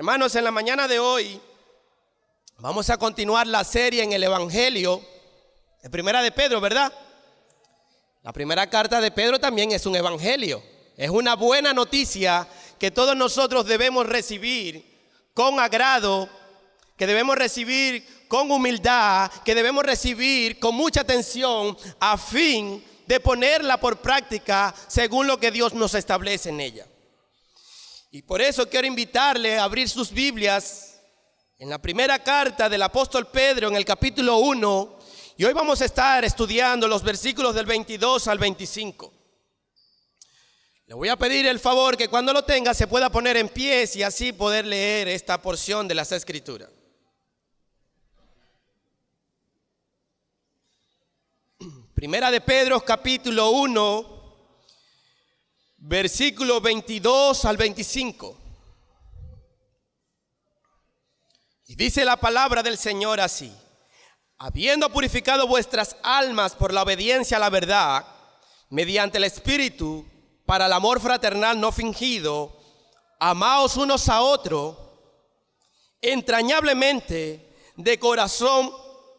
Hermanos, en la mañana de hoy vamos a continuar la serie en el Evangelio de Primera de Pedro, ¿verdad? La primera carta de Pedro también es un evangelio. Es una buena noticia que todos nosotros debemos recibir con agrado, que debemos recibir con humildad, que debemos recibir con mucha atención a fin de ponerla por práctica según lo que Dios nos establece en ella. Y por eso quiero invitarle a abrir sus Biblias en la primera carta del apóstol Pedro, en el capítulo 1, y hoy vamos a estar estudiando los versículos del 22 al 25. Le voy a pedir el favor que cuando lo tenga se pueda poner en pie y así poder leer esta porción de las Escrituras. Primera de Pedro, capítulo 1, versículo 22 al 25. Y dice la palabra del Señor así: habiendo purificado vuestras almas por la obediencia a la verdad, mediante el Espíritu, para el amor fraternal no fingido, amaos unos a otros entrañablemente de corazón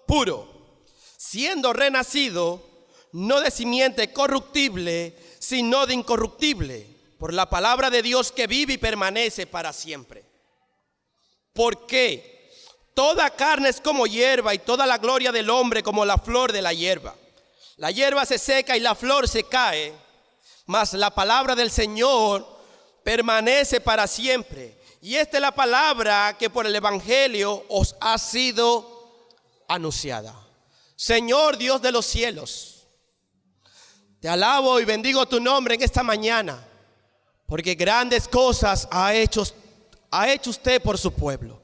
puro, siendo renacido no de simiente corruptible, sino de incorruptible, por la palabra de Dios que vive y permanece para siempre. Porque toda carne es como hierba y toda la gloria del hombre como la flor de la hierba. La hierba se seca y la flor se cae, mas la palabra del Señor permanece para siempre. Y esta es la palabra que por el Evangelio os ha sido anunciada. Señor Dios de los cielos, te alabo y bendigo tu nombre en esta mañana, porque grandes cosas ha hecho usted por su pueblo.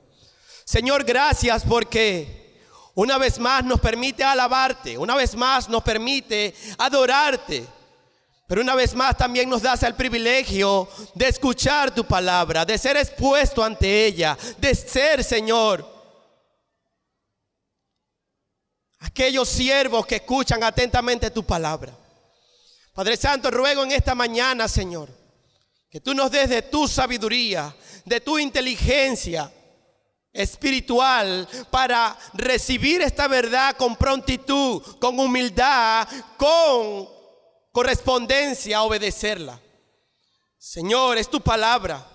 Señor, gracias porque una vez más nos permite alabarte, una vez más nos permite adorarte, pero una vez más también nos das el privilegio de escuchar tu palabra, de ser expuesto ante ella, de ser, Señor, aquellos siervos que escuchan atentamente tu palabra. Padre Santo, ruego en esta mañana, Señor, que tú nos des de tu sabiduría, de tu inteligencia espiritual para recibir esta verdad con prontitud, con humildad, con correspondencia a obedecerla. Señor, es tu palabra.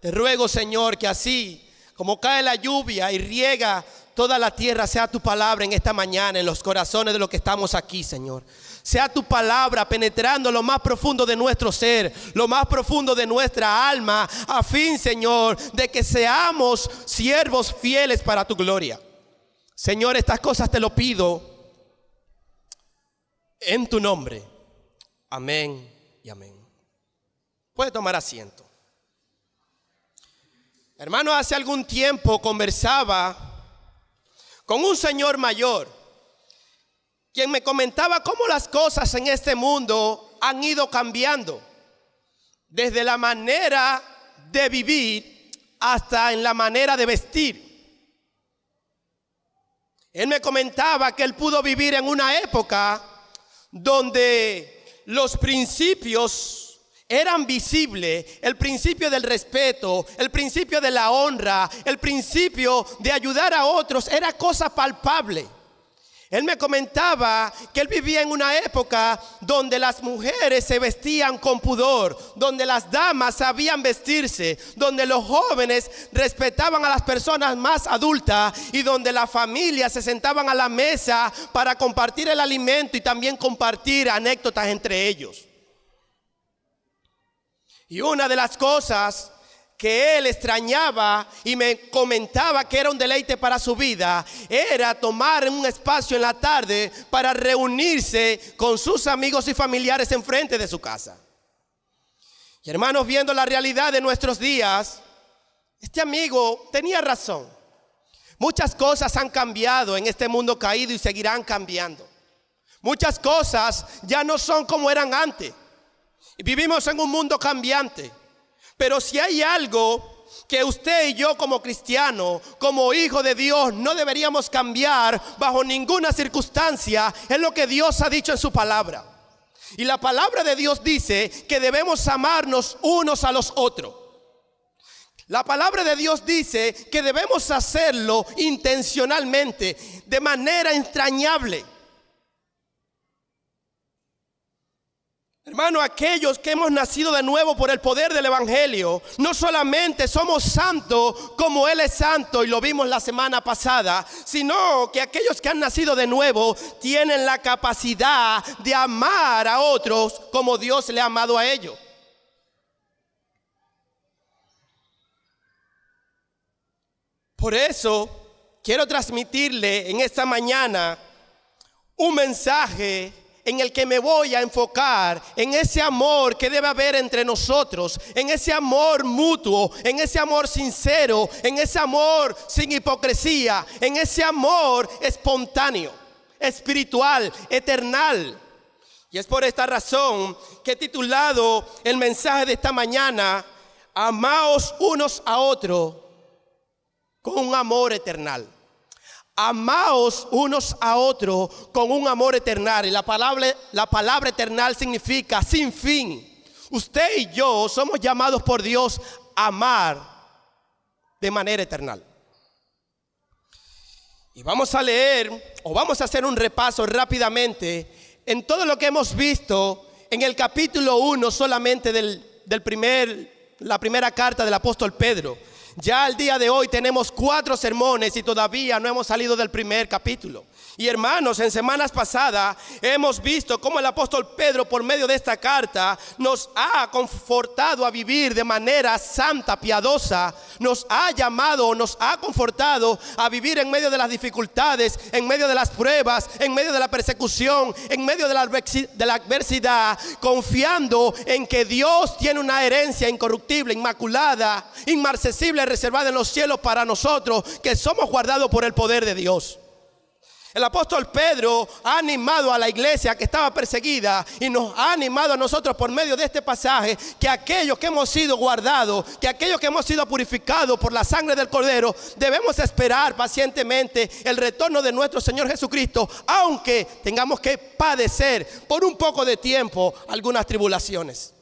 Te ruego, Señor, que así como cae la lluvia y riega toda la tierra, sea tu palabra en esta mañana en los corazones de los que estamos aquí, Señor. Sea tu palabra penetrando lo más profundo de nuestro ser, lo más profundo de nuestra alma, a fin, Señor, de que seamos siervos fieles para tu gloria. Señor, estas cosas te lo pido en tu nombre. Amén y amén. Puede tomar asiento. Hermano, hace algún tiempo conversaba con un señor mayor, quien me comentaba cómo las cosas en este mundo han ido cambiando, desde la manera de vivir hasta en la manera de vestir. Él me comentaba que él pudo vivir en una época donde los principios eran visibles, el principio del respeto, el principio de la honra, el principio de ayudar a otros era cosa palpable. Él me comentaba que él vivía en una época donde las mujeres se vestían con pudor, donde las damas sabían vestirse, donde los jóvenes respetaban a las personas más adultas y donde las familias se sentaban a la mesa para compartir el alimento y también compartir anécdotas entre ellos. Y una de las cosas que él extrañaba y me comentaba que era un deleite para su vida, era tomar un espacio en la tarde para reunirse con sus amigos y familiares enfrente de su casa. Y hermanos, viendo la realidad de nuestros días, este amigo tenía razón. Muchas cosas han cambiado en este mundo caído y seguirán cambiando. Muchas cosas ya no son como eran antes. Y vivimos en un mundo cambiante. Pero si hay algo que usted y yo como cristianos, como hijos de Dios, no deberíamos cambiar bajo ninguna circunstancia, es lo que Dios ha dicho en su palabra. Y la palabra de Dios dice que debemos amarnos unos a los otros. La palabra de Dios dice que debemos hacerlo intencionalmente, de manera entrañable. Hermano, aquellos que hemos nacido de nuevo por el poder del Evangelio, no solamente somos santos como Él es santo, y lo vimos la semana pasada, sino que aquellos que han nacido de nuevo tienen la capacidad de amar a otros como Dios le ha amado a ellos. Por eso quiero transmitirle en esta mañana un mensaje en el que me voy a enfocar en ese amor que debe haber entre nosotros, en ese amor mutuo, en ese amor sincero, en ese amor sin hipocresía, en ese amor espontáneo, espiritual, eternal. Y es por esta razón que he titulado el mensaje de esta mañana: amaos unos a otros con un amor eternal. Amaos unos a otros con un amor eternal. Y la palabra eternal significa sin fin. Usted y yo somos llamados por Dios a amar de manera eternal. Y vamos a leer, o vamos a hacer un repaso rápidamente en todo lo que hemos visto en el capítulo 1 solamente la primera carta del apóstol Pedro. Ya al día de hoy tenemos 4 sermones y todavía no hemos salido del primer capítulo. Y hermanos, en semanas pasadas hemos visto cómo el apóstol Pedro, por medio de esta carta, nos ha confortado a vivir de manera santa, piadosa. Nos ha llamado, nos ha confortado a vivir en medio de las dificultades, en medio de las pruebas, en medio de la persecución, en medio de la adversidad, confiando en que Dios tiene una herencia incorruptible, inmaculada, inmarcesible, reservada en los cielos para nosotros, que somos guardados por el poder de Dios. El apóstol Pedro ha animado a la iglesia que estaba perseguida y nos ha animado a nosotros por medio de este pasaje, que aquellos que hemos sido guardados, que aquellos que hemos sido purificados por la sangre del Cordero, debemos esperar pacientemente el retorno de nuestro Señor Jesucristo, aunque tengamos que padecer por un poco de tiempo algunas tribulaciones.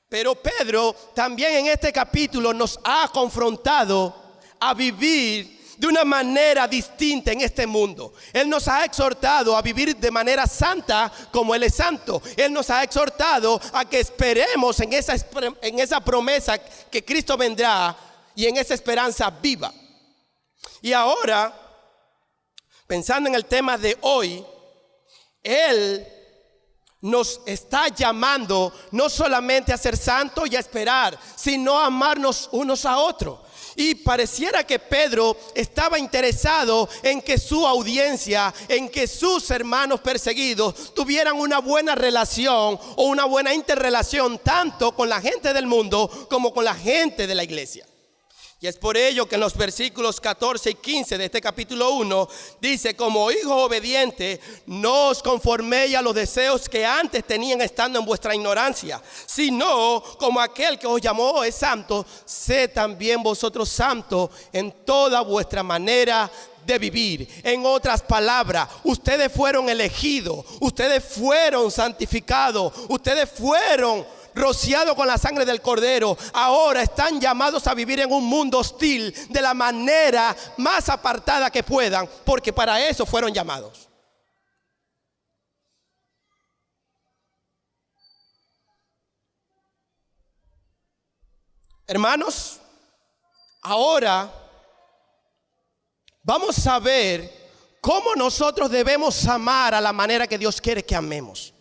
Pero Pedro también en este capítulo nos ha confrontado a vivir de una manera distinta en este mundo. Él nos ha exhortado a vivir de manera santa como Él es santo. Él nos ha exhortado a que esperemos en esa promesa que Cristo vendrá y en esa esperanza viva. Y ahora, pensando en el tema de hoy, Él nos está llamando no solamente a ser santos y a esperar, sino a amarnos unos a otros. Y pareciera que Pedro estaba interesado en que su audiencia, en que sus hermanos perseguidos tuvieran una buena relación o una buena interrelación tanto con la gente del mundo como con la gente de la iglesia. Y es por ello que en los versículos 14 y 15 de este capítulo 1 dice: como hijos obedientes, no os conforméis a los deseos que antes tenían estando en vuestra ignorancia, sino como aquel que os llamó es santo, sed también vosotros santos en toda vuestra manera de vivir. En otras palabras, ustedes fueron elegidos, ustedes fueron santificados, ustedes fueron rociado con la sangre del Cordero. Ahora están llamados a vivir en un mundo hostil de la manera más apartada que puedan, porque para eso fueron llamados. Hermanos, ahora vamos a ver cómo nosotros debemos amar a la manera que Dios quiere que amemos.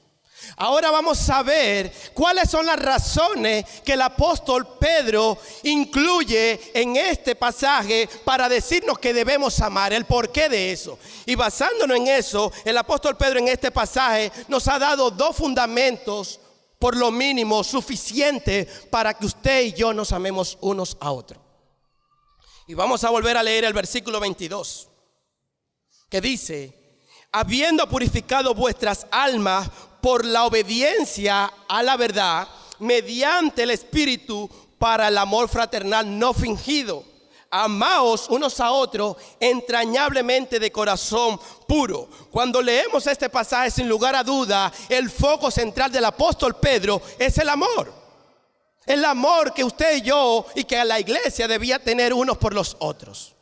Ahora vamos a ver cuáles son las razones que el apóstol Pedro incluye en este pasaje para decirnos que debemos amar, el porqué de eso. Y basándonos en eso, el apóstol Pedro en este pasaje nos ha dado 2 fundamentos, por lo mínimo suficientes para que usted y yo nos amemos unos a otros. Y vamos a volver a leer el versículo 22, que dice: habiendo purificado vuestras almas por la obediencia a la verdad, mediante el Espíritu, para el amor fraternal no fingido, amaos unos a otros entrañablemente de corazón puro. Cuando leemos este pasaje, sin lugar a duda, el foco central del apóstol Pedro es el amor. El amor que usted y yo y que la iglesia debía tener unos por los otros.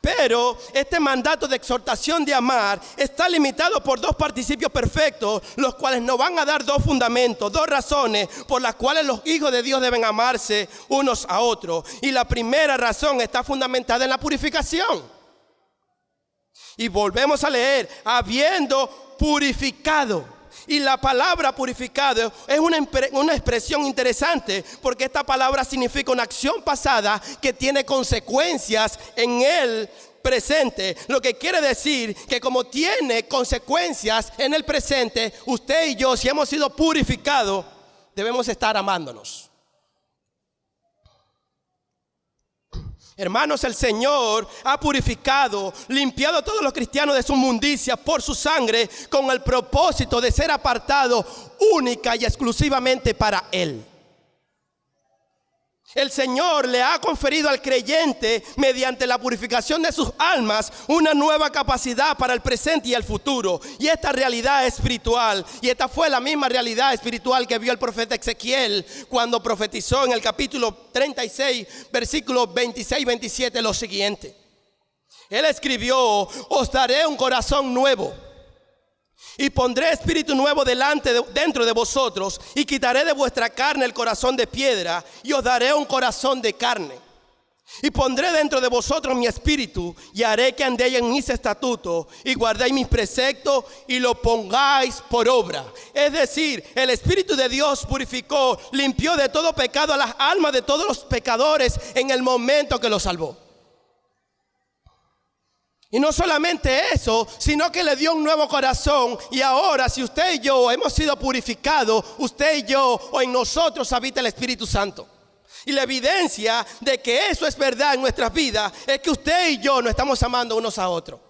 Pero este mandato de exhortación de amar está limitado por dos participios perfectos, los cuales nos van a dar dos fundamentos, dos razones por las cuales los hijos de Dios deben amarse unos a otros. Y la primera razón está fundamentada en la purificación. Y volvemos a leer, habiendo purificado. Y la palabra purificado es una expresión interesante, porque esta palabra significa una acción pasada que tiene consecuencias en el presente. Lo que quiere decir que como tiene consecuencias en el presente, usted y yo, si hemos sido purificados, debemos estar amándonos. Hermanos, el Señor ha purificado, limpiado a todos los cristianos de su inmundicia por su sangre, con el propósito de ser apartado única y exclusivamente para Él. El Señor le ha conferido al creyente, mediante la purificación de sus almas, una nueva capacidad para el presente y el futuro. Y esta realidad espiritual, y esta fue la misma realidad espiritual que vio el profeta Ezequiel cuando profetizó en el capítulo 36, versículos 26 y 27 lo siguiente. Él escribió: os daré un corazón nuevo y pondré espíritu nuevo dentro de vosotros, y quitaré de vuestra carne el corazón de piedra, y os daré un corazón de carne. Y pondré dentro de vosotros mi espíritu, y haré que andéis en mis estatutos, y guardéis mis preceptos, y lo pongáis por obra. Es decir, el Espíritu de Dios purificó, limpió de todo pecado a las almas de todos los pecadores en el momento que los salvó. Y no solamente eso, sino que le dio un nuevo corazón. Y ahora, si usted y yo hemos sido purificados, usted y yo, o en nosotros habita el Espíritu Santo. Y la evidencia de que eso es verdad en nuestras vidas es que usted y yo nos estamos amando unos a otros.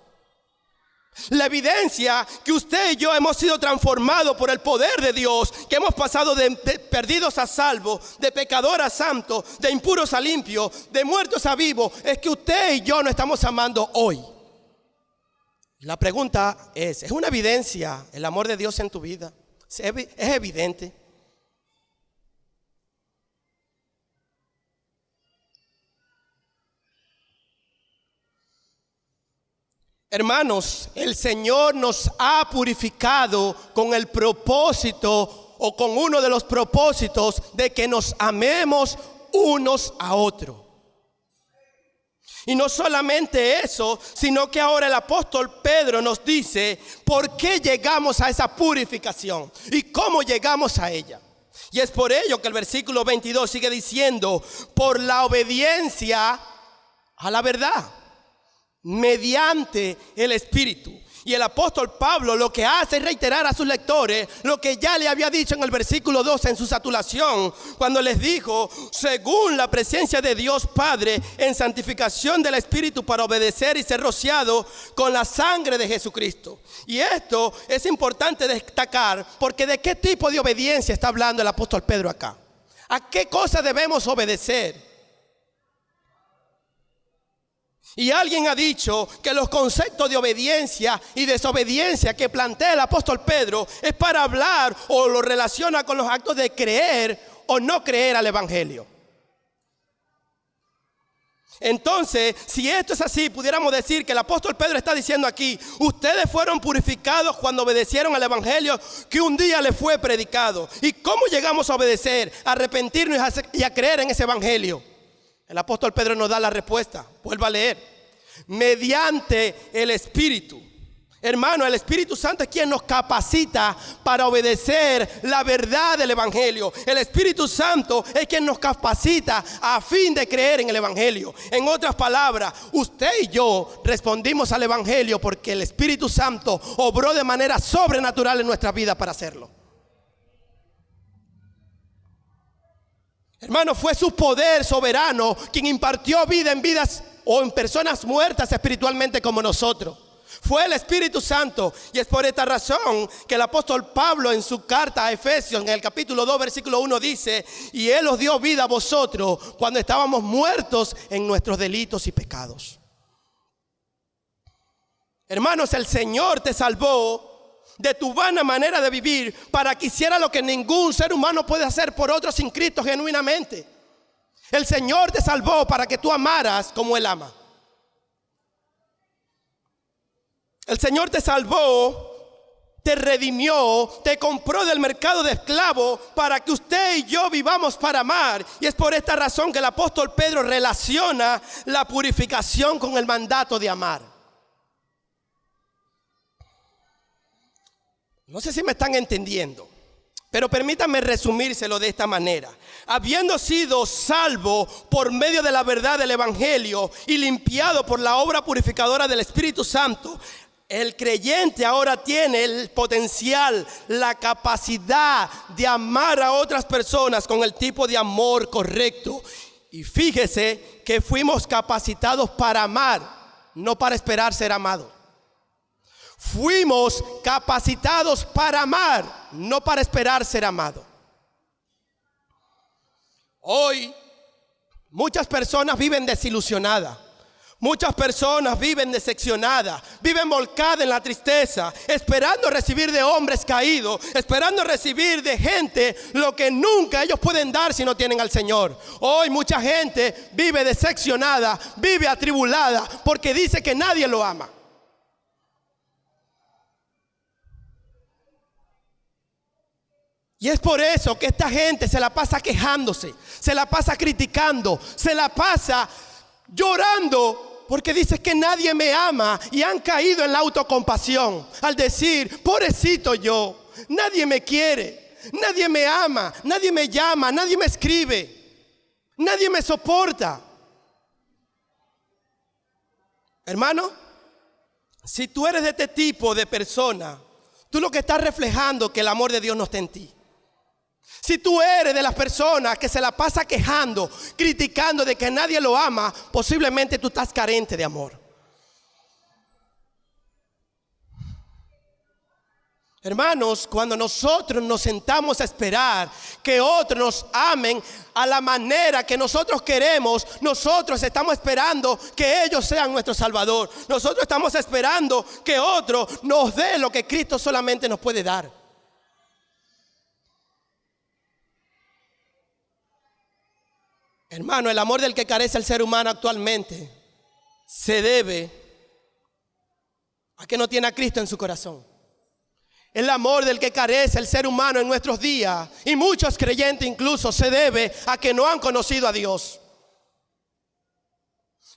La evidencia que usted y yo hemos sido transformados por el poder de Dios, que hemos pasado de perdidos a salvos, de pecador a santo, de impuros a limpios, de muertos a vivos, es que usted y yo nos estamos amando hoy. La pregunta ¿es una evidencia el amor de Dios en tu vida? ¿Es evidente? Hermanos, el Señor nos ha purificado con el propósito, o con uno de los propósitos, de que nos amemos unos a otros. Y no solamente eso, sino que ahora el apóstol Pedro nos dice por qué llegamos a esa purificación y cómo llegamos a ella. Y es por ello que el versículo 22 sigue diciendo: por la obediencia a la verdad, mediante el Espíritu. Y el apóstol Pablo lo que hace es reiterar a sus lectores lo que ya le había dicho en el versículo 12 en su saturación, cuando les dijo: según la presencia de Dios Padre, en santificación del Espíritu, para obedecer y ser rociado con la sangre de Jesucristo. Y esto es importante destacar, porque ¿de qué tipo de obediencia está hablando el apóstol Pedro acá? ¿A qué cosa debemos obedecer? Y alguien ha dicho que los conceptos de obediencia y desobediencia que plantea el apóstol Pedro es para hablar, o lo relaciona con los actos de creer o no creer al evangelio. Entonces, si esto es así, pudiéramos decir que el apóstol Pedro está diciendo aquí: ustedes fueron purificados cuando obedecieron al evangelio que un día les fue predicado. ¿Y cómo llegamos a obedecer, a arrepentirnos y a creer en ese evangelio? El apóstol Pedro nos da la respuesta. Vuelva a leer: mediante el Espíritu. Hermano, el Espíritu Santo es quien nos capacita para obedecer la verdad del evangelio. El Espíritu Santo es quien nos capacita a fin de creer en el evangelio. En otras palabras, usted y yo respondimos al evangelio porque el Espíritu Santo obró de manera sobrenatural en nuestra vida para hacerlo. Hermano, fue su poder soberano quien impartió vida en vidas o en personas muertas espiritualmente como nosotros. Fue el Espíritu Santo. Y es por esta razón que el apóstol Pablo, en su carta a Efesios, en el capítulo 2, versículo 1, dice: y Él os dio vida a vosotros cuando estábamos muertos en nuestros delitos y pecados. Hermanos, el Señor te salvó de tu vana manera de vivir para que hiciera lo que ningún ser humano puede hacer por otro sin Cristo genuinamente. El Señor te salvó para que tú amaras como Él ama. El Señor te salvó, te redimió, te compró del mercado de esclavos para que usted y yo vivamos para amar. Y es por esta razón que el apóstol Pedro relaciona la purificación con el mandato de amar. No sé si me están entendiendo, pero permítanme resumírselo de esta manera. Habiendo sido salvo por medio de la verdad del evangelio y limpiado por la obra purificadora del Espíritu Santo, el creyente ahora tiene el potencial, la capacidad de amar a otras personas con el tipo de amor correcto. Y fíjese que fuimos capacitados para amar, no para esperar ser amados. Fuimos capacitados para amar, no para esperar ser amado. Hoy muchas personas viven desilusionadas. Muchas personas viven decepcionadas, viven volcadas en la tristeza, esperando recibir de hombres caídos, esperando recibir de gente lo que nunca ellos pueden dar si no tienen al Señor. Hoy mucha gente vive decepcionada, vive atribulada porque dice que nadie lo ama. Y es por eso que esta gente se la pasa quejándose, se la pasa criticando, se la pasa llorando porque dice que nadie me ama y han caído en la autocompasión al decir, pobrecito yo, nadie me quiere, nadie me ama, nadie me llama, nadie me escribe, nadie me soporta. Hermano, si tú eres de este tipo de persona, tú lo que estás reflejando es que el amor de Dios no está en ti. Si tú eres de las personas que se la pasa quejando, criticando de que nadie lo ama, posiblemente tú estás carente de amor. Hermanos, cuando nosotros nos sentamos a esperar que otros nos amen a la manera que nosotros queremos, nosotros estamos esperando que ellos sean nuestro Salvador. Nosotros estamos esperando que otro nos dé lo que Cristo solamente nos puede dar. Hermano, el amor del que carece el ser humano actualmente se debe a que no tiene a Cristo en su corazón. El amor del que carece el ser humano en nuestros días, y muchos creyentes incluso, se debe a que no han conocido a Dios.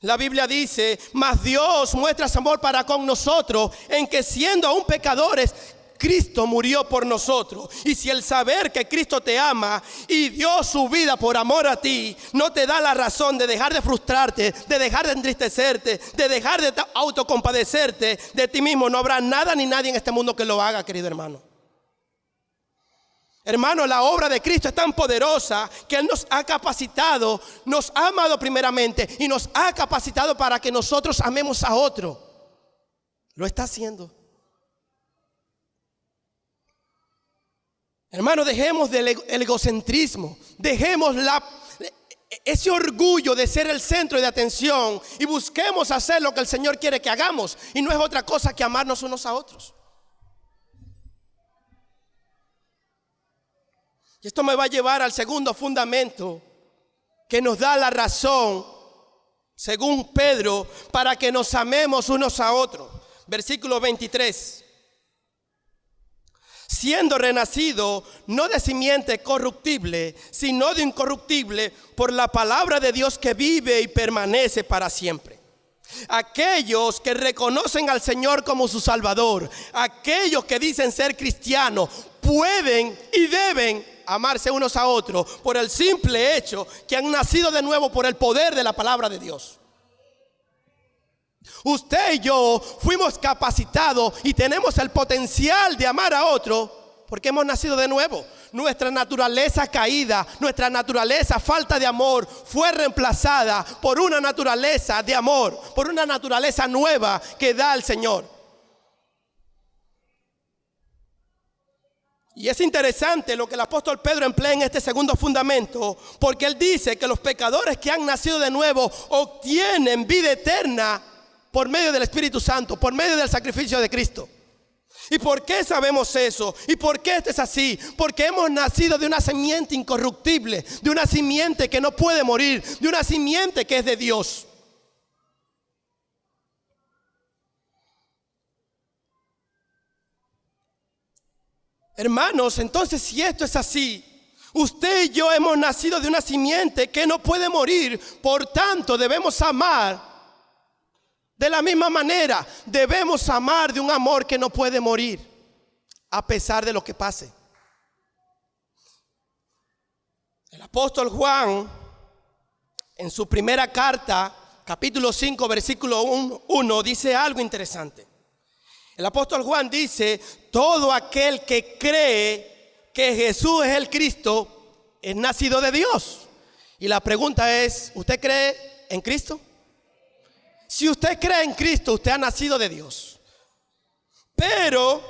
La Biblia dice, mas Dios muestra su amor para con nosotros en que siendo aún pecadores, Cristo murió por nosotros. Y si el saber que Cristo te ama y dio su vida por amor a ti no te da la razón de dejar de frustrarte, de dejar de entristecerte, de dejar de autocompadecerte de ti mismo, no habrá nada ni nadie en este mundo que lo haga, querido hermano. Hermano, la obra de Cristo es tan poderosa que Él nos ha capacitado, nos ha amado primeramente y nos ha capacitado para que nosotros amemos a otro. Lo está haciendo. Hermano, dejemos del egocentrismo, dejemos ese orgullo de ser el centro de atención y busquemos hacer lo que el Señor quiere que hagamos, y no es otra cosa que amarnos unos a otros. Y esto me va a llevar al segundo fundamento que nos da la razón, según Pedro, para que nos amemos unos a otros. Versículo 23. Siendo renacido no de simiente corruptible, sino de incorruptible, por la palabra de Dios que vive y permanece para siempre. Aquellos que reconocen al Señor como su Salvador, aquellos que dicen ser cristianos, pueden y deben amarse unos a otros por el simple hecho que han nacido de nuevo por el poder de la palabra de Dios. Usted y yo fuimos capacitados y tenemos el potencial de amar a otro porque hemos nacido de nuevo. Nuestra naturaleza caída, nuestra naturaleza falta de amor fue reemplazada por una naturaleza de amor, por una naturaleza nueva que da el Señor. Y es interesante lo que el apóstol Pedro emplea en este segundo fundamento, porque él dice que los pecadores que han nacido de nuevo obtienen vida eterna por medio del Espíritu Santo, por medio del sacrificio de Cristo. ¿Y por qué sabemos eso? ¿Y por qué esto es así? Porque hemos nacido de una simiente incorruptible, de una simiente que no puede morir, de una simiente que es de Dios. Hermanos, entonces si esto es así, usted y yo hemos nacido de una simiente que no puede morir, por tanto debemos amar de la misma manera. Debemos amar de un amor que no puede morir, a pesar de lo que pase. El apóstol Juan, en su primera carta, capítulo 5, versículo 1, dice algo interesante. El apóstol Juan dice: todo aquel que cree que Jesús es el Cristo es nacido de Dios. Y la pregunta es: ¿usted cree en Cristo? Si usted cree en Cristo, usted ha nacido de Dios. Pero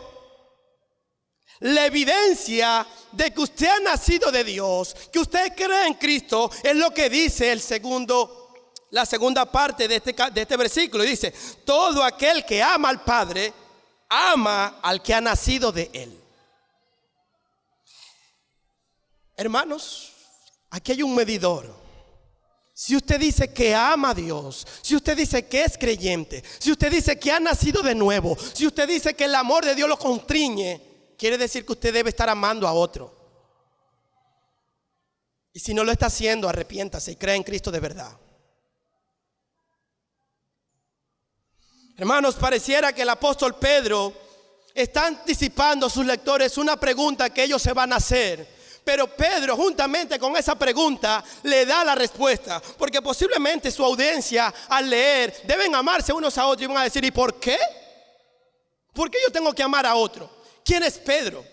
la evidencia de que usted ha nacido de Dios, que usted cree en Cristo, es lo que dice la segunda parte de este versículo. Y dice: todo aquel que ama al Padre, ama al que ha nacido de Él. Hermanos, aquí hay un medidor. Si usted dice que ama a Dios, si usted dice que es creyente, si usted dice que ha nacido de nuevo, si usted dice que el amor de Dios lo constriñe, quiere decir que usted debe estar amando a otro. Y si no lo está haciendo, arrepiéntase y cree en Cristo de verdad. Hermanos, pareciera que el apóstol Pedro está anticipando a sus lectores una pregunta que ellos se van a hacer. Pero Pedro, juntamente con esa pregunta, le da la respuesta. Porque posiblemente su audiencia, al leer, deben amarse unos a otros y van a decir: ¿y por qué? ¿Por qué yo tengo que amar a otro? ¿Quién es Pedro?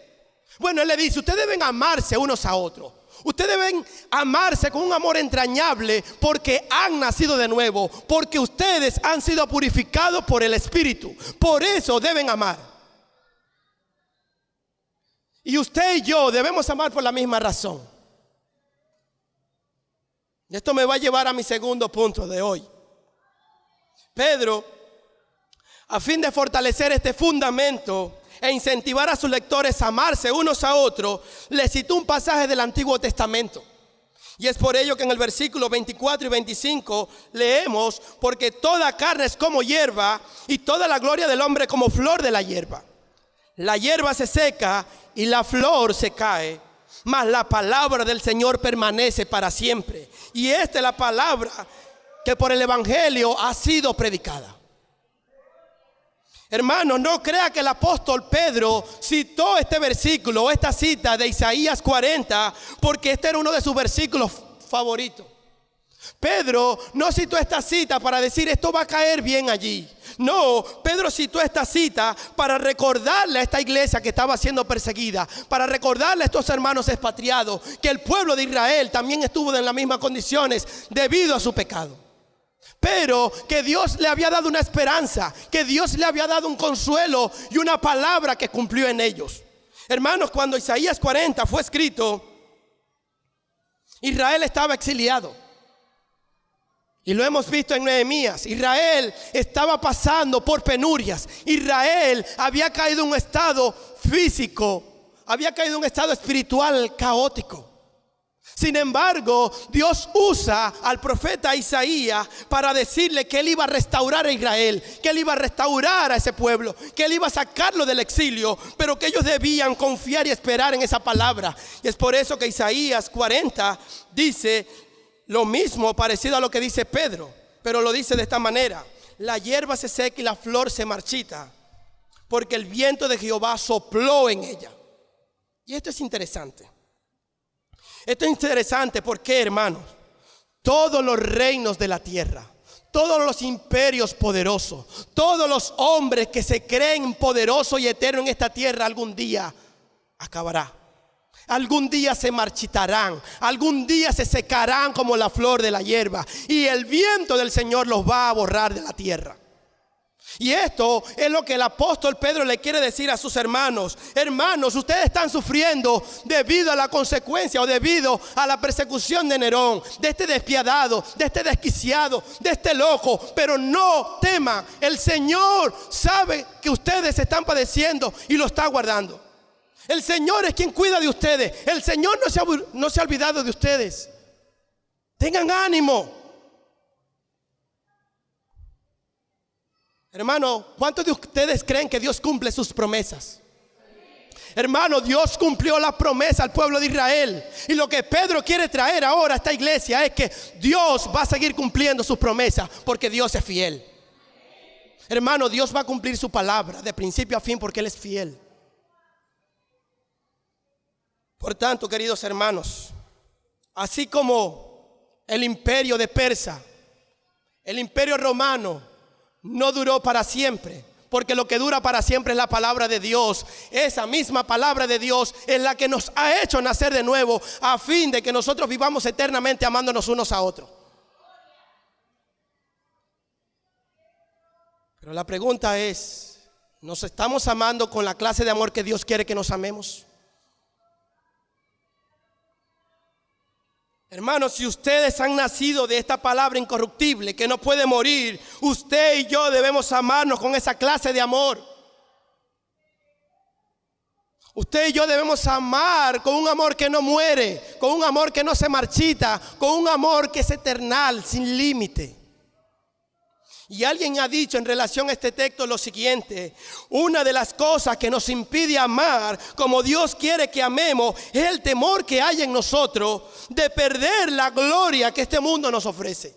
Bueno, él le dice: ustedes deben amarse unos a otros. Ustedes deben amarse con un amor entrañable porque han nacido de nuevo, porque ustedes han sido purificados por el Espíritu. Por eso deben amar. Y usted y yo debemos amar por la misma razón. Y esto me va a llevar a mi segundo punto de hoy. Pedro, a fin de fortalecer este fundamento e incentivar a sus lectores a amarse unos a otros, les citó un pasaje del Antiguo Testamento. Y es por ello que en el versículo 24 y 25 leemos: porque toda carne es como hierba, y toda la gloria del hombre como flor de la hierba. La hierba se seca y la flor se cae, mas la palabra del Señor permanece para siempre. Y esta es la palabra que por el Evangelio ha sido predicada. Hermano, no crea que el apóstol Pedro citó este versículo o esta cita de Isaías 40 porque este era uno de sus versículos favoritos. Pedro no citó esta cita para decir: esto va a caer bien allí. No, Pedro citó esta cita para recordarle a esta iglesia que estaba siendo perseguida, para recordarle a estos hermanos expatriados que el pueblo de Israel también estuvo en las mismas condiciones debido a su pecado. Pero que Dios le había dado una esperanza, que Dios le había dado un consuelo y una palabra que cumplió en ellos. Hermanos, cuando Isaías 40 fue escrito, Israel estaba exiliado. Y lo hemos visto en Nehemías. Israel estaba pasando por penurias. Israel había caído en un estado físico, había caído en un estado espiritual caótico. Sin embargo, Dios usa al profeta Isaías para decirle que Él iba a restaurar a Israel, que Él iba a restaurar a ese pueblo, que Él iba a sacarlo del exilio, pero que ellos debían confiar y esperar en esa palabra. Y es por eso que Isaías 40 dice lo mismo, parecido a lo que dice Pedro, pero lo dice de esta manera: la hierba se seca y la flor se marchita, porque el viento de Jehová sopló en ella. Y esto es interesante. Esto es interesante porque, hermanos, todos los reinos de la tierra, todos los imperios poderosos, todos los hombres que se creen poderosos y eternos en esta tierra, algún día acabará. Algún día se marchitarán, algún día se secarán como la flor de la hierba, y el viento del Señor los va a borrar de la tierra. Y esto es lo que el apóstol Pedro le quiere decir a sus hermanos. Hermanos, ustedes están sufriendo debido a la consecuencia o debido a la persecución de Nerón, de este despiadado, de este desquiciado, de este loco. Pero no teman, el Señor sabe que ustedes están padeciendo y lo está guardando. El Señor es quien cuida de ustedes. El Señor no se ha olvidado de ustedes. Tengan ánimo. Hermano, ¿cuántos de ustedes creen que Dios cumple sus promesas? Hermano, Dios cumplió la promesa al pueblo de Israel. Y lo que Pedro quiere traer ahora a esta iglesia es que Dios va a seguir cumpliendo sus promesas porque Dios es fiel. Hermano, Dios va a cumplir su palabra de principio a fin porque Él es fiel. Por tanto, queridos hermanos, así como el imperio de Persia, el imperio romano no duró para siempre, porque lo que dura para siempre es la palabra de Dios. Esa misma palabra de Dios es la que nos ha hecho nacer de nuevo, a fin de que nosotros vivamos eternamente amándonos unos a otros. Pero la pregunta es, ¿nos estamos amando con la clase de amor que Dios quiere que nos amemos? Hermanos, si ustedes han nacido de esta palabra incorruptible que no puede morir, usted y yo debemos amarnos con esa clase de amor. Usted y yo debemos amar con un amor que no muere, con un amor que no se marchita, con un amor que es eternal, sin límite. Y alguien ha dicho en relación a este texto lo siguiente: una de las cosas que nos impide amar como Dios quiere que amemos es el temor que hay en nosotros de perder la gloria que este mundo nos ofrece.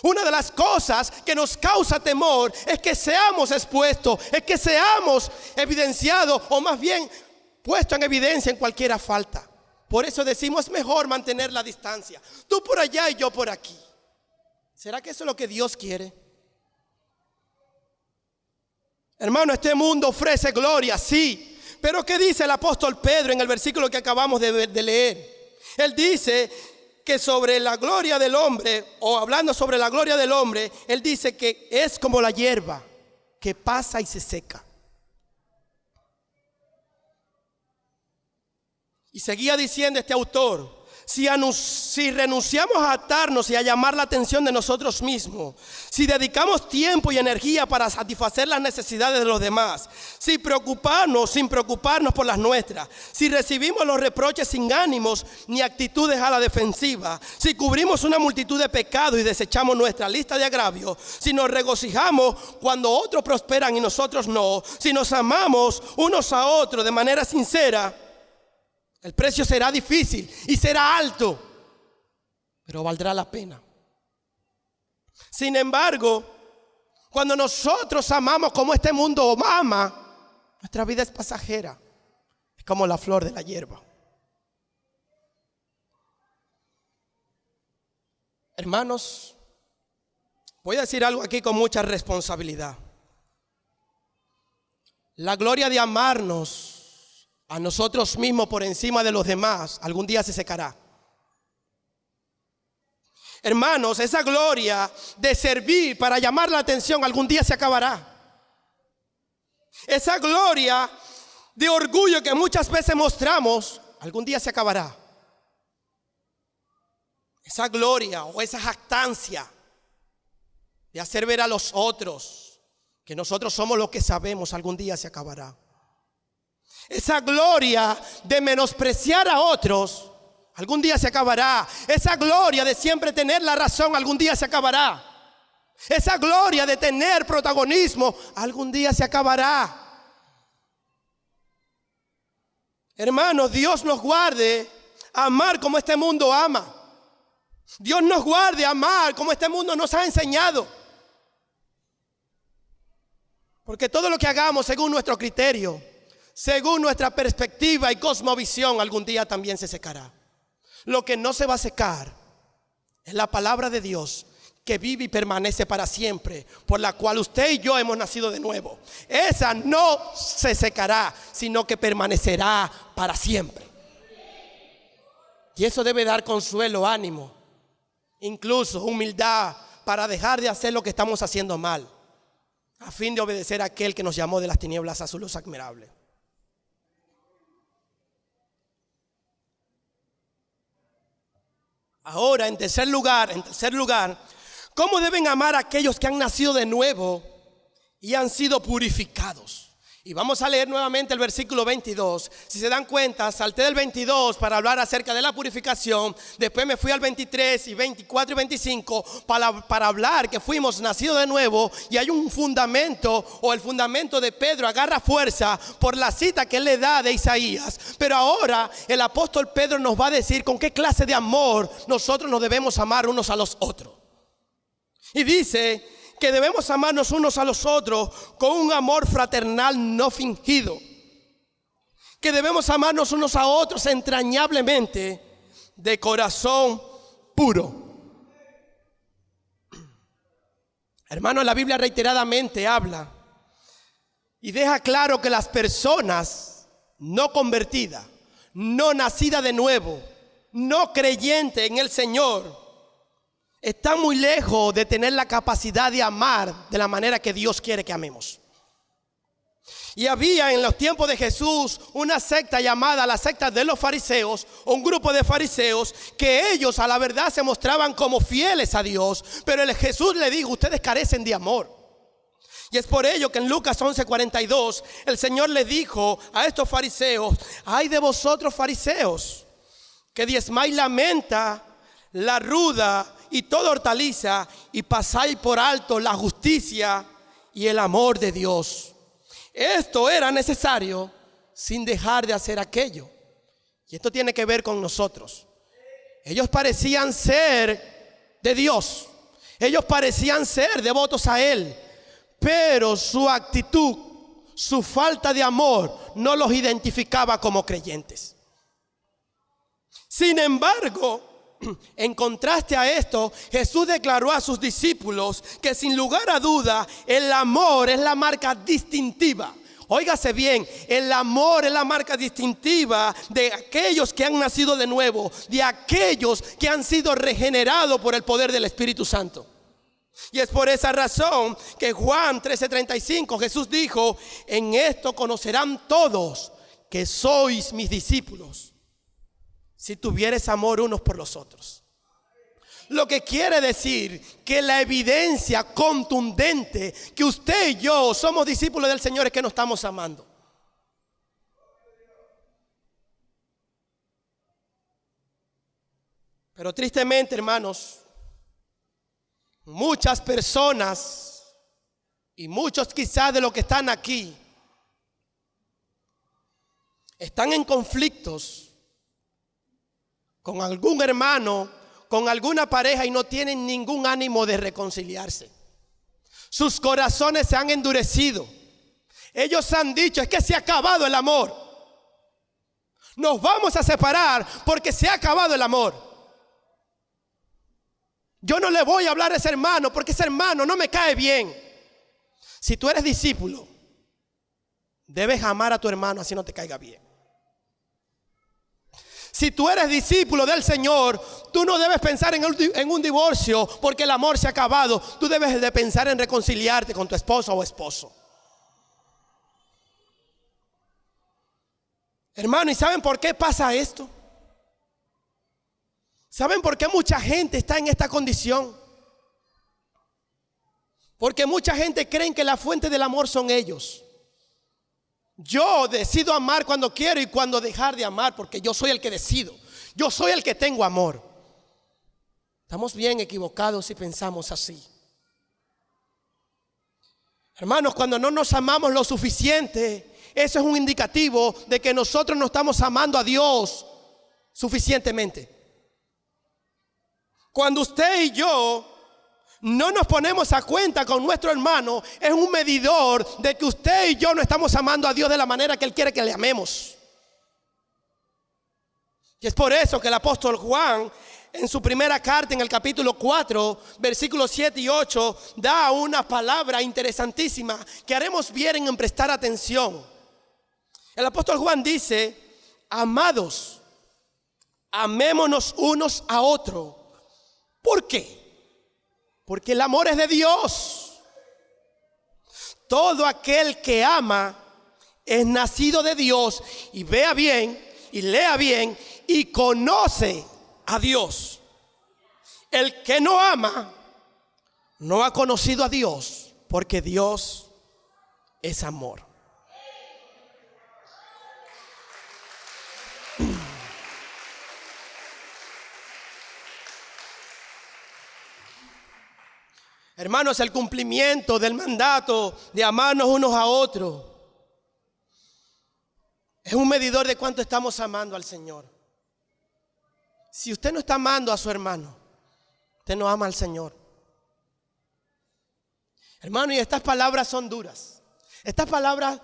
Una de las cosas que nos causa temor es que seamos expuestos, es que seamos evidenciados, o más bien puestos en evidencia en cualquier falta. Por eso decimos, es mejor mantener la distancia, tú por allá y yo por aquí. ¿Será que eso es lo que Dios quiere? Hermano, este mundo ofrece gloria, sí. Pero ¿qué dice el apóstol Pedro en el versículo que acabamos de leer? Él dice que sobre la gloria del hombre, o hablando sobre la gloria del hombre, él dice que es como la hierba que pasa y se seca. Y seguía diciendo este autor: si renunciamos a atarnos y a llamar la atención de nosotros mismos, si dedicamos tiempo y energía para satisfacer las necesidades de los demás, si preocuparnos sin preocuparnos por las nuestras, si recibimos los reproches sin ánimos ni actitudes a la defensiva, si cubrimos una multitud de pecados y desechamos nuestra lista de agravios, si nos regocijamos cuando otros prosperan y nosotros no, si nos amamos unos a otros de manera sincera, el precio será difícil y será alto, pero valdrá la pena. Sin embargo, cuando nosotros amamos como este mundo ama, nuestra vida es pasajera. Es como la flor de la hierba. Hermanos, voy a decir algo aquí con mucha responsabilidad. La gloria de amarnos a nosotros mismos por encima de los demás algún día se secará. Hermanos, esa gloria de servir para llamar la atención algún día se acabará. Esa gloria de orgullo que muchas veces mostramos algún día se acabará. Esa gloria o esa jactancia de hacer ver a los otros que nosotros somos los que sabemos algún día se acabará. Esa gloria de menospreciar a otros algún día se acabará. Esa gloria de siempre tener la razón algún día se acabará. Esa gloria de tener protagonismo algún día se acabará. Hermanos, Dios nos guarde amar como este mundo ama. Dios nos guarde amar como este mundo nos ha enseñado. Porque todo lo que hagamos según nuestro criterio, según nuestra perspectiva y cosmovisión, algún día también se secará. Lo que no se va a secar es la palabra de Dios que vive y permanece para siempre, por la cual usted y yo hemos nacido de nuevo. Esa no se secará, sino que permanecerá para siempre. Y eso debe dar consuelo, ánimo, incluso humildad para dejar de hacer lo que estamos haciendo mal. a fin de obedecer a aquel que nos llamó de las tinieblas a su luz admirable. Ahora, en tercer lugar, ¿cómo deben amar a aquellos que han nacido de nuevo y han sido purificados? Y vamos a leer nuevamente el versículo 22. Si se dan cuenta, salté del 22 para hablar acerca de la purificación. Después me fui al 23 y 24 y 25 para hablar que fuimos nacidos de nuevo. Y hay un fundamento, o el fundamento de Pedro agarra fuerza por la cita que él le da de Isaías. Pero ahora el apóstol Pedro nos va a decir con qué clase de amor nosotros nos debemos amar unos a los otros. Y dice que debemos amarnos unos a los otros con un amor fraternal no fingido. Que debemos amarnos unos a otros entrañablemente, de corazón puro. Hermano, la Biblia reiteradamente habla y deja claro que las personas no convertidas, no nacidas de nuevo, no creyentes en el Señor, están muy lejos de tener la capacidad de amar de la manera que Dios quiere que amemos. Y había en los tiempos de Jesús una secta llamada la secta de los fariseos, un grupo de fariseos que ellos a la verdad se mostraban como fieles a Dios, pero Jesús le dijo: ustedes carecen de amor. Y es por ello que en Lucas 11:42 el Señor le dijo a estos fariseos: ay de vosotros fariseos, que diezmáis la menta, la ruda y toda hortaliza, y pasáis por alto la justicia y el amor de Dios. Esto era necesario sin dejar de hacer aquello. Y esto tiene que ver con nosotros. Ellos parecían ser de Dios, ellos parecían ser devotos a Él, pero su actitud, su falta de amor no los identificaba como creyentes. Sin embargo, en contraste a esto, Jesús declaró a sus discípulos que sin lugar a duda el amor es la marca distintiva. Óigase bien, el amor es la marca distintiva de aquellos que han nacido de nuevo, de aquellos que han sido regenerados por el poder del Espíritu Santo. Y es por esa razón que Juan 13:35 Jesús dijo: en esto conocerán todos que sois mis discípulos, si tuvieres amor unos por los otros. Lo que quiere decir que la evidencia contundente que usted y yo somos discípulos del Señor es que nos estamos amando. Pero tristemente, hermanos, muchas personas y muchos quizás de los que están aquí están en conflictos con algún hermano, con alguna pareja, y no tienen ningún ánimo de reconciliarse. Sus corazones se han endurecido. Ellos han dicho: es que se ha acabado el amor. Nos vamos a separar porque se ha acabado el amor. Yo no le voy a hablar a ese hermano porque ese hermano no me cae bien. Si tú eres discípulo, debes amar a tu hermano así no te caiga bien. Si tú eres discípulo del Señor, tú no debes pensar en un divorcio porque el amor se ha acabado. Tú debes de pensar en reconciliarte con tu esposa o esposo. Hermano, ¿y saben por qué pasa esto? ¿Saben por qué mucha gente está en esta condición? Porque mucha gente cree que la fuente del amor son ellos. Yo decido amar cuando quiero y cuando dejar de amar, porque yo soy el que decido. Yo soy el que tengo amor. Estamos bien equivocados si pensamos así. Hermanos, cuando no nos amamos lo suficiente, eso es un indicativo de que nosotros no estamos amando a Dios suficientemente. Cuando usted y yo no nos ponemos a cuenta con nuestro hermano, es un medidor de que usted y yo no estamos amando a Dios de la manera que Él quiere que le amemos. Y es por eso que el apóstol Juan, en su primera carta, en el capítulo 4, versículos 7 y 8, da una palabra interesantísima que haremos bien en prestar atención. El apóstol Juan dice: amados, amémonos unos a otros. ¿Por qué? Porque el amor es de Dios. todo aquel que ama es nacido de Dios. Y vea bien, y lea bien, y conoce a Dios. El que no ama no ha conocido a Dios, porque Dios es amor. Hermanos, el cumplimiento del mandato de amarnos unos a otros es un medidor de cuánto estamos amando al Señor. Si usted no está amando a su hermano, usted no ama al Señor. Hermano, y estas palabras son duras. Estas palabras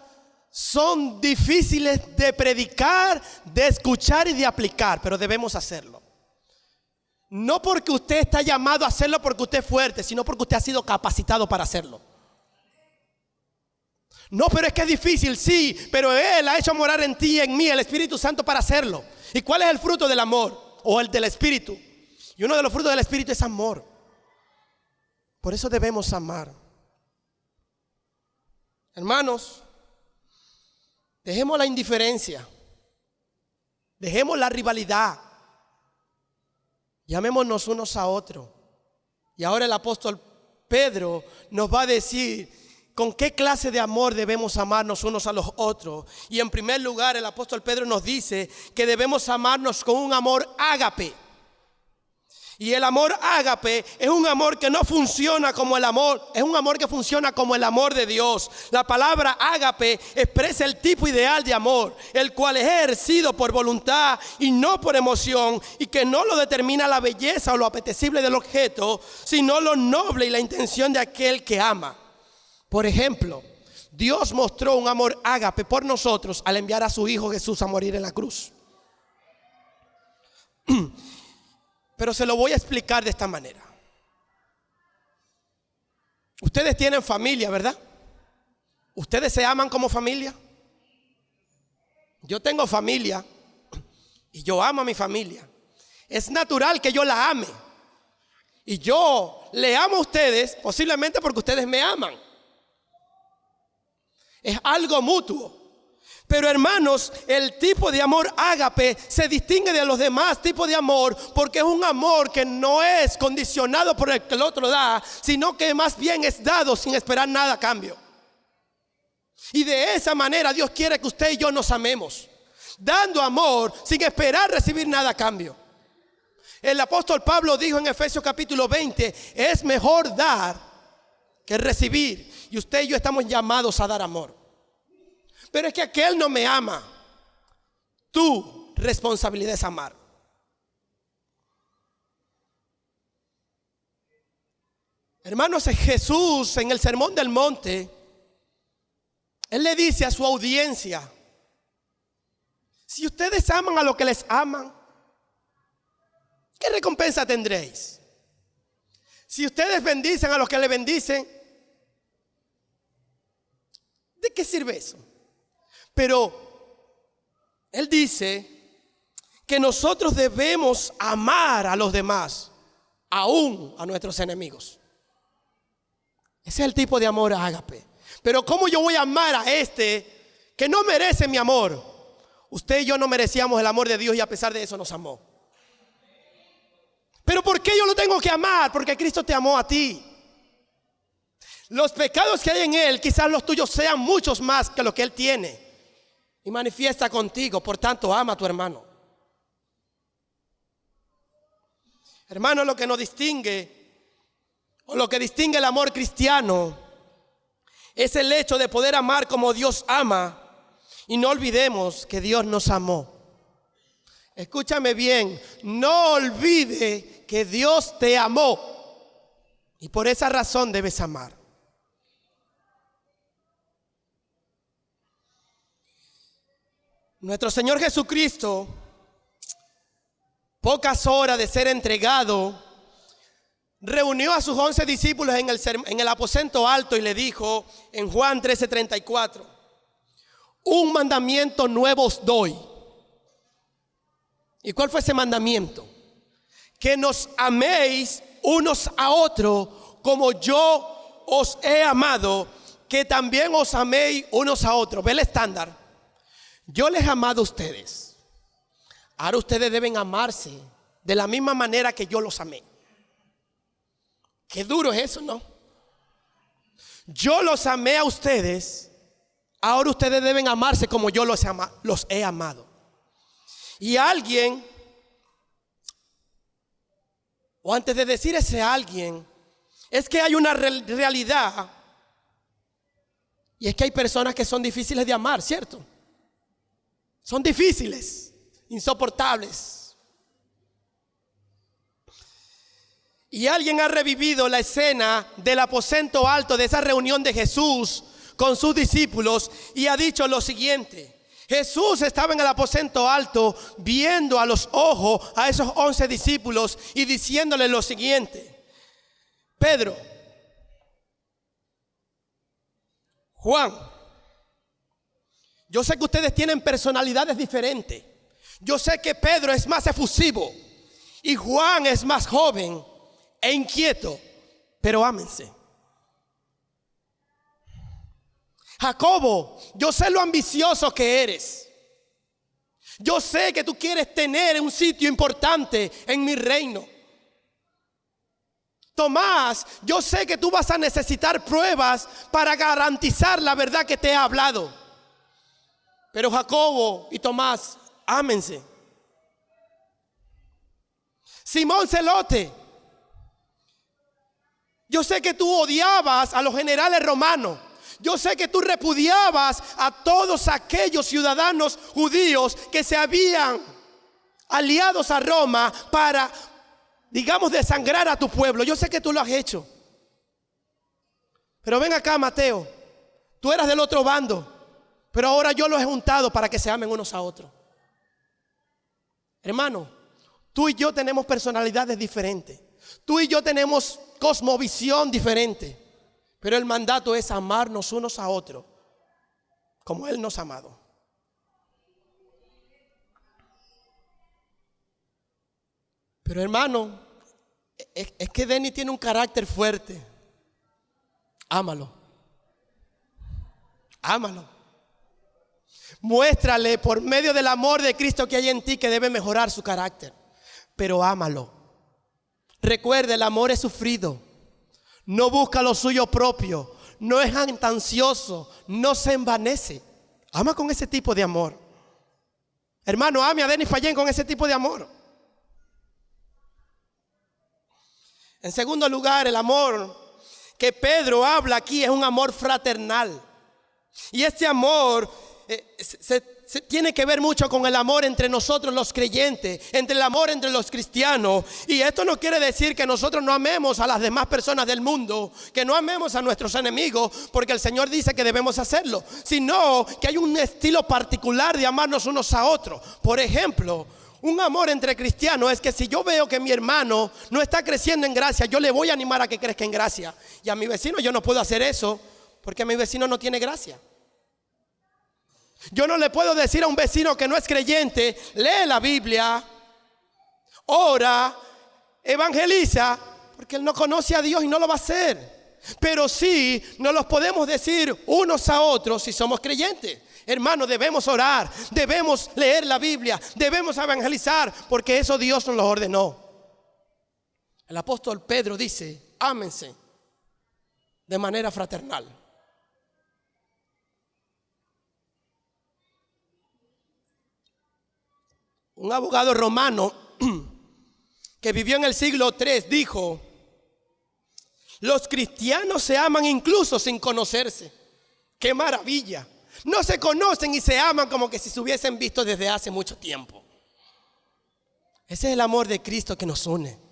son difíciles de predicar, de escuchar y de aplicar, pero debemos hacerlo. No porque usted está llamado a hacerlo porque usted es fuerte, sino porque usted ha sido capacitado para hacerlo. No, pero es que es difícil, sí, pero Él ha hecho morar en ti y en mí el Espíritu Santo para hacerlo. ¿Y cuál es el fruto del amor o el del Espíritu? Y uno de los frutos del Espíritu es amor. Por eso debemos amar. Hermanos, dejemos la indiferencia, dejemos la rivalidad. Llamémonos unos a otros. Y ahora el apóstol Pedro nos va a decir con qué clase de amor debemos amarnos unos a los otros. Y en primer lugar, el apóstol Pedro nos dice que debemos amarnos con un amor ágape. Y el amor ágape es un amor que no funciona como el amor, es un amor que funciona como el amor de Dios. La palabra ágape expresa el tipo ideal de amor, el cual es ejercido por voluntad y no por emoción, y que no lo determina la belleza o lo apetecible del objeto, sino lo noble y la intención de aquel que ama. Por ejemplo, Dios mostró un amor ágape por nosotros al enviar a su Hijo Jesús a morir en la cruz. Pero se lo voy a explicar de esta manera. Ustedes tienen familia, ¿verdad? ¿Ustedes se aman como familia? Yo tengo familia y yo amo a mi familia. Es natural que yo la ame. Y yo le amo a ustedes posiblemente porque ustedes me aman. Es algo mutuo. Pero hermanos, el tipo de amor ágape se distingue de los demás tipos de amor porque es un amor que no es condicionado por el que el otro da, sino que más bien es dado sin esperar nada a cambio. Y de esa manera Dios quiere que usted y yo nos amemos, dando amor sin esperar recibir nada a cambio. El apóstol Pablo dijo en Efesios capítulo 20, es mejor dar que recibir. Y usted y yo estamos llamados a dar amor. Pero es que aquel no me ama. Tu responsabilidad es amar. Hermanos, Jesús en el Sermón del Monte, Él le dice a su audiencia: si ustedes aman a los que les aman, ¿qué recompensa tendréis? Si ustedes bendicen a los que les bendicen, ¿de qué sirve eso? Pero Él dice que nosotros debemos amar a los demás, aún a nuestros enemigos. Ese es el tipo de amor ágape. Pero ¿cómo yo voy a amar a este que no merece mi amor? Usted y yo no merecíamos el amor de Dios y a pesar de eso nos amó. Pero ¿por qué yo lo tengo que amar? Porque Cristo te amó a ti. Los pecados que hay en Él, quizás los tuyos sean muchos más que los que Él tiene. Y manifiesta contigo, por tanto ama a tu hermano. Hermano, lo que nos distingue, o lo que distingue el amor cristiano, es el hecho de poder amar como Dios ama. Y no olvidemos que Dios nos amó. Escúchame bien, no olvide que Dios te amó. Y por esa razón debes amar. Nuestro Señor Jesucristo, pocas horas de ser entregado, reunió a sus 11 discípulos en el aposento alto y le dijo en Juan 13:34: un mandamiento nuevo os doy. ¿Y cuál fue ese mandamiento? Que nos améis unos a otros como yo os he amado. que también os améis unos a otros. Ve el estándar. Yo les he amado a ustedes. Ahora ustedes deben amarse de la misma manera que yo los amé. Qué duro es eso, ¿no? Yo los amé a ustedes. Ahora ustedes deben amarse como yo los he amado. Y alguien, o antes de decir ese alguien, es que hay una realidad. Y es que hay personas que son difíciles de amar, ¿cierto? Son difíciles, insoportables. Y alguien ha revivido la escena del aposento alto de esa reunión de Jesús con sus discípulos y ha dicho lo siguiente. Jesús estaba en el aposento alto viendo a los ojos a esos 11 discípulos y diciéndoles lo siguiente. Pedro, Juan, yo sé que ustedes tienen personalidades diferentes. Yo sé que Pedro es más efusivo y Juan es más joven e inquieto, pero ámense. Jacobo, yo sé lo ambicioso que eres. Yo sé que tú quieres tener un sitio importante en mi reino. Tomás, yo sé que tú vas a necesitar pruebas para garantizar la verdad que te he hablado. Pero Jacobo y Tomás, ámense. Simón Celote, yo sé que tú odiabas a los generales romanos. Yo sé que tú repudiabas a todos aquellos ciudadanos judíos que se habían aliados a Roma para, digamos, desangrar a tu pueblo. Yo sé que tú lo has hecho. Pero ven acá, Mateo. Tú eras del otro bando, pero ahora yo los he juntado para que se amen unos a otros. Hermano, tú y yo tenemos personalidades diferentes. Tú y yo tenemos cosmovisión diferente. Pero el mandato es amarnos unos a otros como Él nos ha amado. Pero hermano, es que Denny tiene un carácter fuerte. Ámalo. Ámalo. Muéstrale por medio del amor de Cristo que hay en ti que debe mejorar su carácter. Pero ámalo. Recuerde, el amor es sufrido. No busca lo suyo propio, no es ansioso, no se envanece. Ama con ese tipo de amor. Hermano, ame a Denis Payén con ese tipo de amor. En segundo lugar, el amor que Pedro habla aquí es un amor fraternal. Y este amor se tiene que ver mucho con el amor entre nosotros los creyentes, entre el amor entre los cristianos. Y esto no quiere decir que nosotros no amemos a las demás personas del mundo, que no amemos a nuestros enemigos, porque el Señor dice que debemos hacerlo, sino que hay un estilo particular de amarnos unos a otros. Por ejemplo, un amor entre cristianos es que si yo veo que mi hermano no está creciendo en gracia, yo le voy a animar a que crezca en gracia. Y a mi vecino yo no puedo hacer eso, porque mi vecino no tiene gracia. Yo no le puedo decir a un vecino que no es creyente, lee la Biblia, ora, evangeliza, porque él no conoce a Dios y no lo va a hacer. Pero sí, nos los podemos decir unos a otros si somos creyentes. Hermano, debemos orar, debemos leer la Biblia, debemos evangelizar, porque eso Dios nos lo ordenó. El apóstol Pedro dice, ámense de manera fraternal. Un abogado romano que vivió en el siglo III dijo: los cristianos se aman incluso sin conocerse. ¡Qué maravilla! No se conocen y se aman como que si se hubiesen visto desde hace mucho tiempo. Ese es el amor de Cristo que nos une.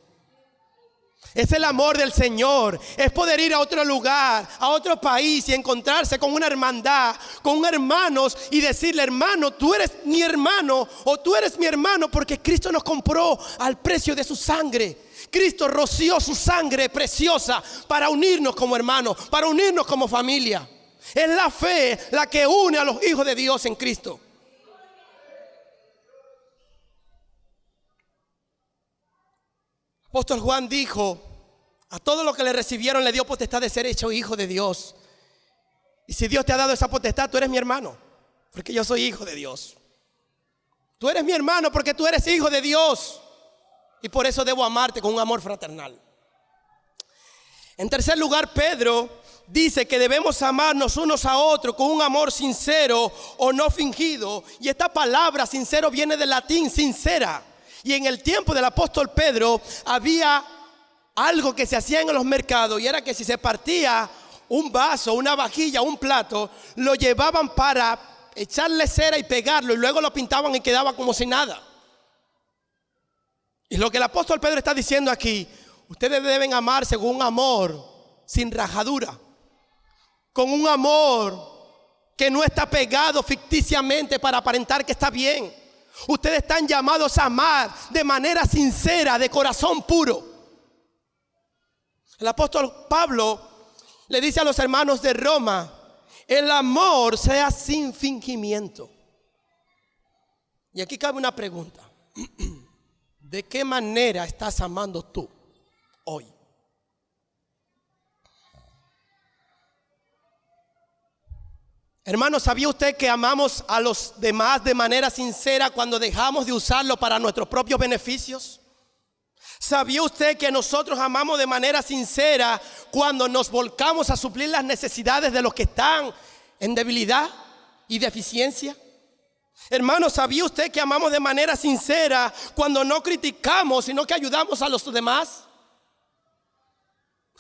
Es el amor del Señor. Es poder ir a otro lugar, a otro país y encontrarse con una hermandad, con hermanos y decirle: hermano, tú eres mi hermano, o tú eres mi hermano, porque Cristo nos compró al precio de su sangre. Cristo roció su sangre preciosa para unirnos como hermanos, para unirnos como familia. Es la fe la que une a los hijos de Dios en Cristo. Apóstol Juan dijo: a todos los que le recibieron le dio potestad de ser hecho hijo de Dios. Y si Dios te ha dado esa potestad, tú eres mi hermano, porque yo soy hijo de Dios. Tú eres mi hermano porque tú eres hijo de Dios. Y por eso debo amarte con un amor fraternal. En tercer lugar, Pedro dice que debemos amarnos unos a otros con un amor sincero o no fingido. Y esta palabra sincero viene del latín sincera. Y en el tiempo del apóstol Pedro había algo que se hacía en los mercados, y era que si se partía un vaso, una vajilla, un plato, lo llevaban para echarle cera y pegarlo, y luego lo pintaban y quedaba como si nada. Y lo que el apóstol Pedro está diciendo aquí: ustedes deben amarse con un amor sin rajadura, con un amor que no está pegado ficticiamente para aparentar que está bien. Ustedes están llamados a amar de manera sincera, de corazón puro. El apóstol Pablo le dice a los hermanos de Roma: el amor sea sin fingimiento. Y aquí cabe una pregunta: ¿de qué manera estás amando tú hoy? Hermano, ¿sabía usted que amamos a los demás de manera sincera cuando dejamos de usarlo para nuestros propios beneficios? ¿Sabía usted que nosotros amamos de manera sincera cuando nos volcamos a suplir las necesidades de los que están en debilidad y deficiencia? Hermano, ¿sabía usted que amamos de manera sincera cuando no criticamos, sino que ayudamos a los demás?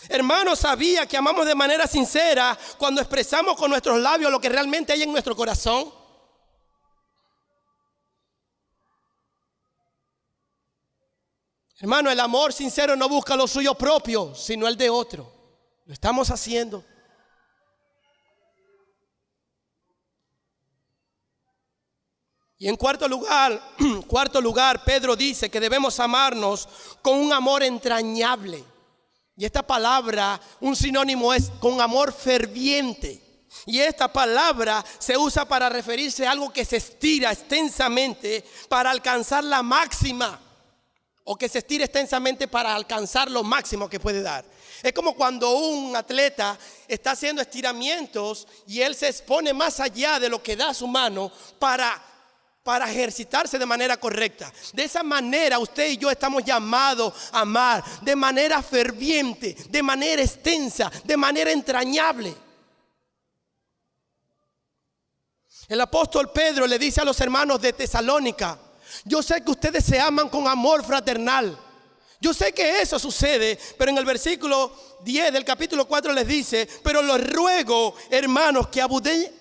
Hermano, ¿sabía que amamos de manera sincera cuando expresamos con nuestros labios lo que realmente hay en nuestro corazón? Hermano, el amor sincero no busca lo suyo propio, sino el de otro. Lo estamos haciendo. Y en cuarto lugar, Pedro dice que debemos amarnos con un amor entrañable. Y esta palabra, un sinónimo es con amor ferviente. Y esta palabra se usa para referirse a algo que se estira extensamente para alcanzar la máxima, o que se estira extensamente para alcanzar lo máximo que puede dar. Es como cuando un atleta está haciendo estiramientos y él se expone más allá de lo que da su mano para ejercitarse de manera correcta. De esa manera usted y yo estamos llamados a amar de manera ferviente, de manera extensa, de manera entrañable. El apóstol Pedro le dice a los hermanos de Tesalónica: yo sé que ustedes se aman con amor fraternal. Yo sé que eso sucede, pero en el versículo 10 del capítulo 4 les dice: pero los ruego, hermanos, que abundéis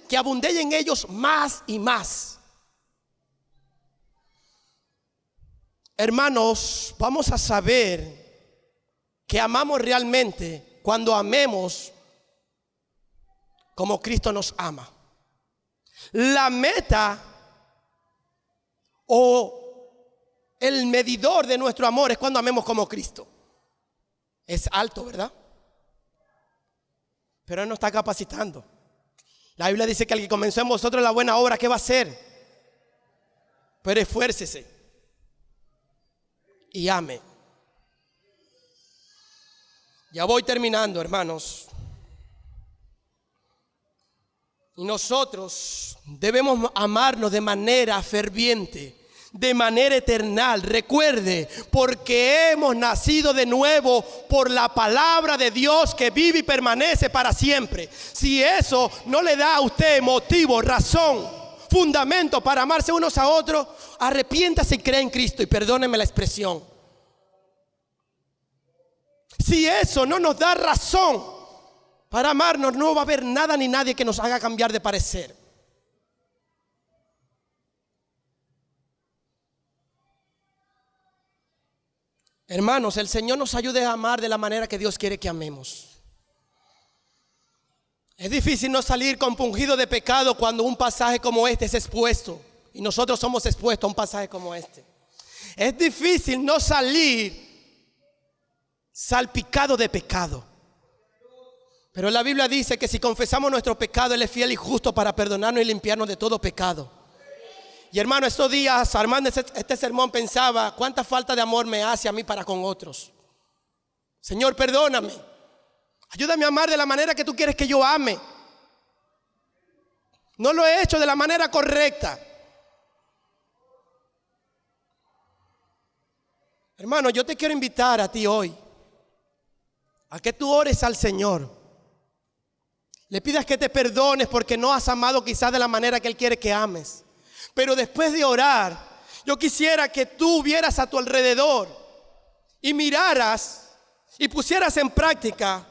en ellos más y más. Hermanos, vamos a saber que amamos realmente cuando amemos como Cristo nos ama. La meta o el medidor de nuestro amor es cuando amemos como Cristo. Es alto, ¿verdad? Pero Él nos está capacitando. La Biblia dice que el que comenzó en vosotros la buena obra, ¿qué va a hacer? Pero esfuércese y ame. Ya voy terminando, hermanos. Y nosotros debemos amarnos de manera ferviente, de manera eternal. Recuerde, porque hemos nacido de nuevo por la palabra de Dios que vive y permanece para siempre. Si eso no le da a usted motivo, razón, fundamento para amarse unos a otros, arrepiéntase y cree en Cristo, y perdónenme la expresión. Si eso no nos da razón para amarnos, no va a haber nada ni nadie que nos haga cambiar de parecer. Hermanos, el Señor nos ayude a amar de la manera que Dios quiere que amemos. Es difícil no salir compungido de pecado cuando un pasaje como este es expuesto, y nosotros somos expuestos a un pasaje como este. Es difícil no salir salpicado de pecado. Pero la Biblia dice que si confesamos nuestro pecado, Él es fiel y justo para perdonarnos y limpiarnos de todo pecado. Y hermano, estos días, armando este sermón, pensaba: cuánta falta de amor me hace a mí para con otros. Señor, perdóname. Ayúdame a amar de la manera que tú quieres que yo ame. No lo he hecho de la manera correcta. Hermano, yo te quiero invitar a ti hoy a que tú ores al Señor. Le pidas que te perdones porque no has amado quizás de la manera que Él quiere que ames. Pero después de orar, yo quisiera que tú vieras a tu alrededor y miraras y pusieras en práctica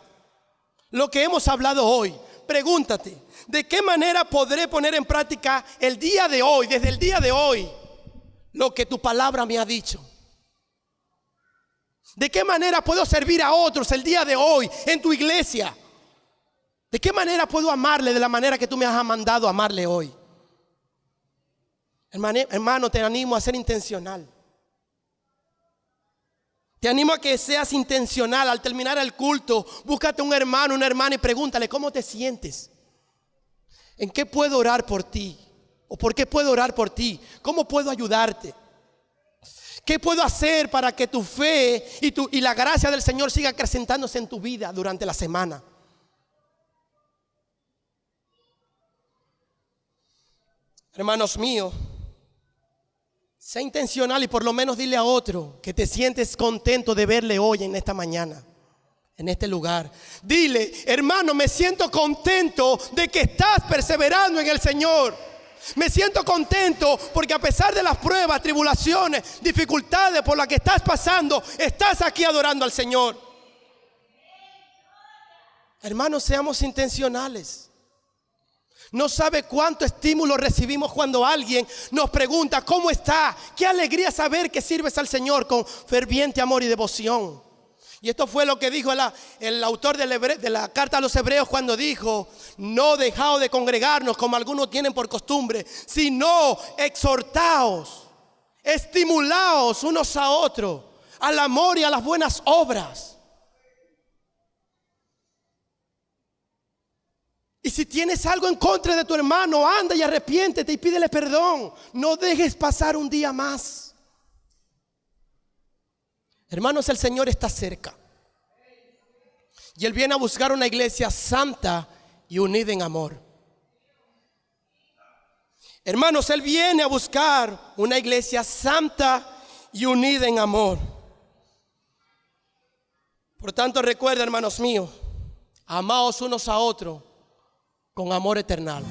lo que hemos hablado hoy. Pregúntate, ¿de qué manera podré poner en práctica el día de hoy, desde el día de hoy, lo que tu palabra me ha dicho? ¿De qué manera puedo servir a otros el día de hoy en tu iglesia? ¿De qué manera puedo amarle de la manera que tú me has mandado a amarle hoy? Hermano, te animo a ser intencional. Te animo a que seas intencional. Al terminar el culto, búscate un hermano, una hermana y pregúntale, ¿cómo te sientes? ¿En qué puedo orar por ti? ¿O por qué puedo orar por ti? ¿Cómo puedo ayudarte? ¿Qué puedo hacer para que tu fe y la gracia del Señor siga acrecentándose en tu vida durante la semana? Hermanos míos, sea intencional y por lo menos dile a otro que te sientes contento de verle hoy en esta mañana, en este lugar. Dile, hermano, me siento contento de que estás perseverando en el Señor. Me siento contento porque a pesar de las pruebas, tribulaciones, dificultades por las que estás pasando, estás aquí adorando al Señor. Hermanos, seamos intencionales. No sabe cuánto estímulo recibimos cuando alguien nos pregunta ¿cómo está? Qué alegría saber que sirves al Señor con ferviente amor y devoción. Y esto fue lo que dijo el autor de la carta a los Hebreos cuando dijo: no dejaos de congregarnos como algunos tienen por costumbre, sino exhortaos, estimulaos unos a otros al amor y a las buenas obras. Y si tienes algo en contra de tu hermano, anda y arrepiéntete y pídele perdón. No dejes pasar un día más. Hermanos, el Señor está cerca. Y Él viene a buscar una iglesia santa y unida en amor. Hermanos, Él viene a buscar una iglesia santa y unida en amor. Por tanto, recuerda, hermanos míos, amaos unos a otros con amor eternal.